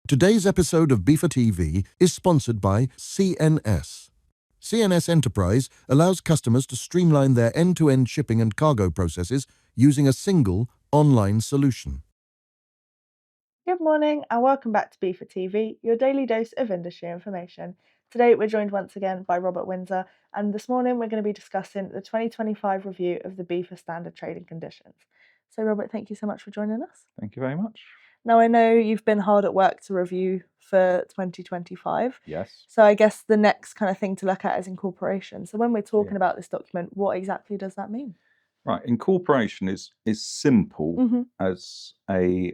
Today's episode of BIFA TV is sponsored by CNS. CNS Enterprise allows customers to streamline their end-to-end shipping and cargo processes using a single online solution. Good morning and welcome back to BIFA TV, your daily dose of industry information. Today we're joined once again by Robert Windsor, and this morning we're going to be discussing the 2025 review of the BIFA Standard Trading Conditions. So Robert, thank you so much for joining us. Thank you very much. Now I know you've been hard at work to review for 2025. Yes. So I guess the next kind of thing to look at is incorporation. So when we're talking about this document, what exactly does that mean? Right. Incorporation is simple as a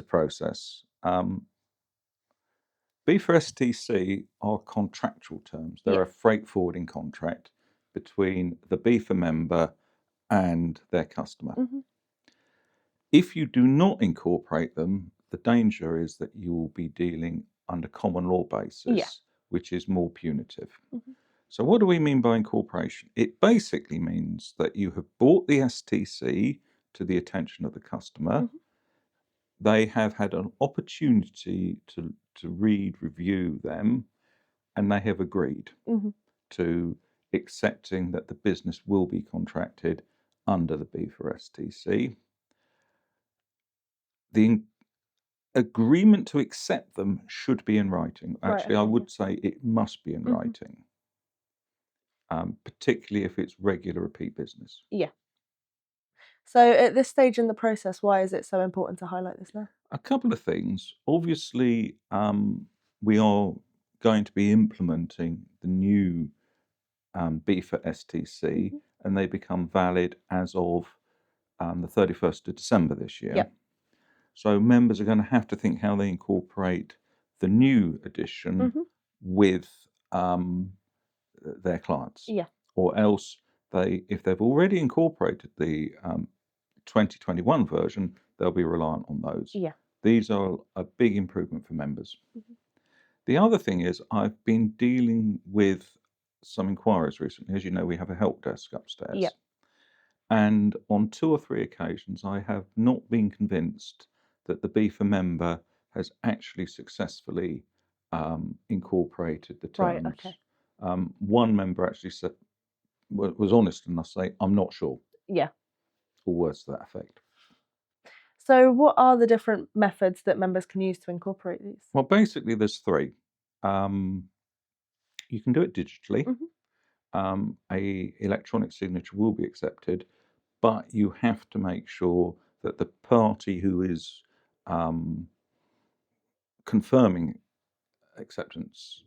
process. BIFA STC are contractual terms. They're a freight forwarding contract between the BIFA member and their customer. If you do not incorporate them, the danger is that you will be dealing under common law basis, which is more punitive. So what do we mean by incorporation? It basically means that you have brought the STC to the attention of the customer. They have had an opportunity to read, review them, and they have agreed to accepting that the business will be contracted under the BIFA STC. The agreement to accept them should be in writing. Actually, I would say it must be in writing, particularly if it's regular repeat business. Yeah. So at this stage in the process, why is it so important to highlight this now? A couple of things. Obviously, we are going to be implementing the new BIFA STC, and they become valid as of the 31st of December this year. So members are going to have to think how they incorporate the new edition with their clients. Or else if they've already incorporated the 2021 version, they'll be reliant on those. These are a big improvement for members. The other thing is I've been dealing with some inquiries recently. As you know, we have a help desk upstairs. And on 2 or 3 occasions, I have not been convinced that the BIFA member has actually successfully incorporated the terms. One member actually said, was honest enough to say, I'm not sure. Or words to that effect. So what are the different methods that members can use to incorporate these? Well, basically there's 3. You can do it digitally. A electronic signature will be accepted, but you have to make sure that the party who is confirming acceptance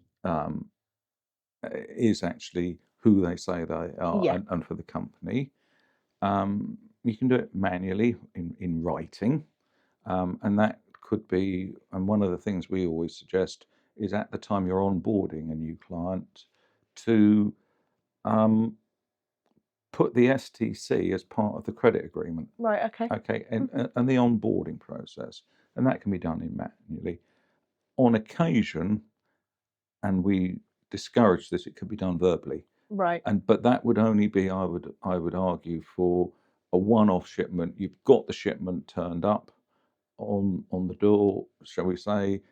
is actually who they say they are and for the company. You can do it manually in writing, and that could be, and one of the things we always suggest is at the time you're onboarding a new client to put the STC as part of the credit agreement. And the onboarding process, and that can be done manually. On occasion, and we discourage this, it could be done verbally. But that would only be, I would argue, for a one-off shipment. You've got the shipment turned up on the door, shall we say,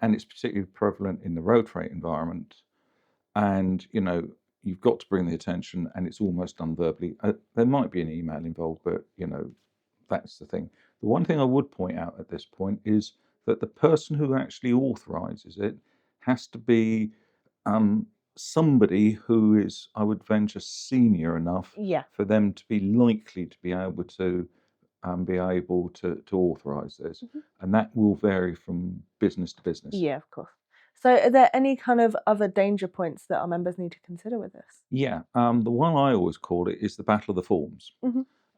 and it's particularly prevalent in the road freight environment. And you've got to bring the attention, and it's almost done verbally. There might be an email involved, but that's the thing. The one thing I would point out at this point is that the person who actually authorizes it has to be somebody who is, I would venture, senior enough for them to be likely to be able to authorize this, and that will vary from business to business. Of course. So are there any kind of other danger points that our members need to consider with this? The one I always call it is the battle of the forms.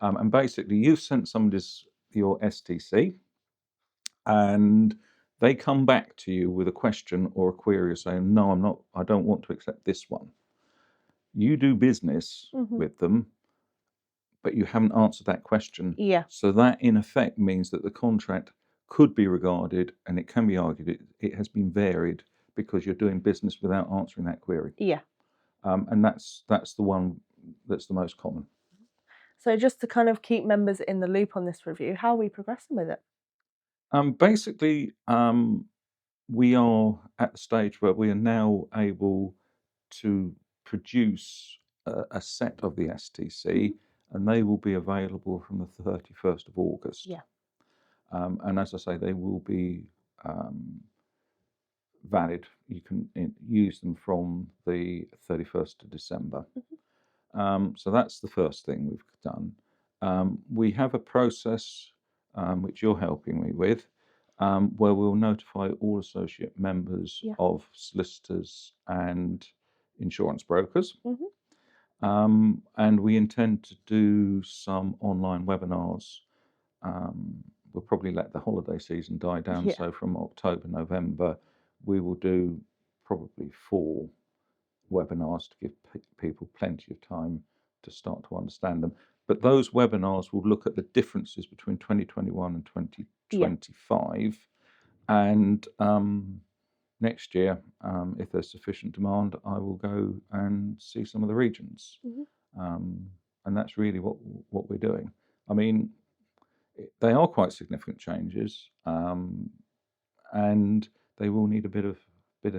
And basically you've sent somebody your STC, and they come back to you with a question or a query saying, no, I don't want to accept this one. You do business with them, but you haven't answered that question. So that in effect means that the contract could be regarded, and it can be argued it has been varied because you're doing business without answering that query. And that's the one that's the most common. So just to kind of keep members in the loop on this review, how are we progressing with it? Basically, we are at the stage where we are now able to produce a set of the STC, and they will be available from the 31st of August. Yeah. And as I say, they will be valid. You can use them from the 31st of December. So that's the first thing we've done. We have a process which you're helping me with, where we'll notify all associate members of solicitors and insurance brokers. And we intend to do some online webinars. We'll probably let the holiday season die down. So from October, November, we will do probably 4 webinars to give people plenty of time to start to understand them. But those webinars will look at the differences between 2021 and 2025. And next year, if there's sufficient demand, I will go and see some of the regions. And that's really what we're doing. I mean, they are quite significant changes, and they will need a bit of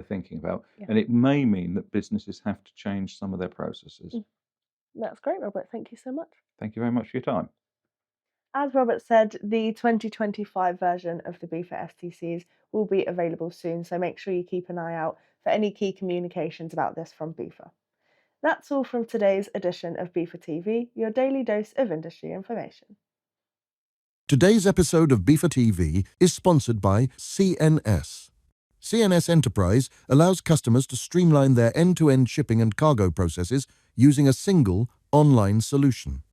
thinking about. And it may mean that businesses have to change some of their processes. That's great, Robert. Thank you so much. Thank you very much for your time. As Robert said, the 2025 version of the BIFA STCs will be available soon, so make sure you keep an eye out for any key communications about this from BIFA. That's all from today's edition of BIFA TV, your daily dose of industry information. Today's episode of BIFA TV is sponsored by CNS. CNS Enterprise allows customers to streamline their end-to-end shipping and cargo processes using a single online solution.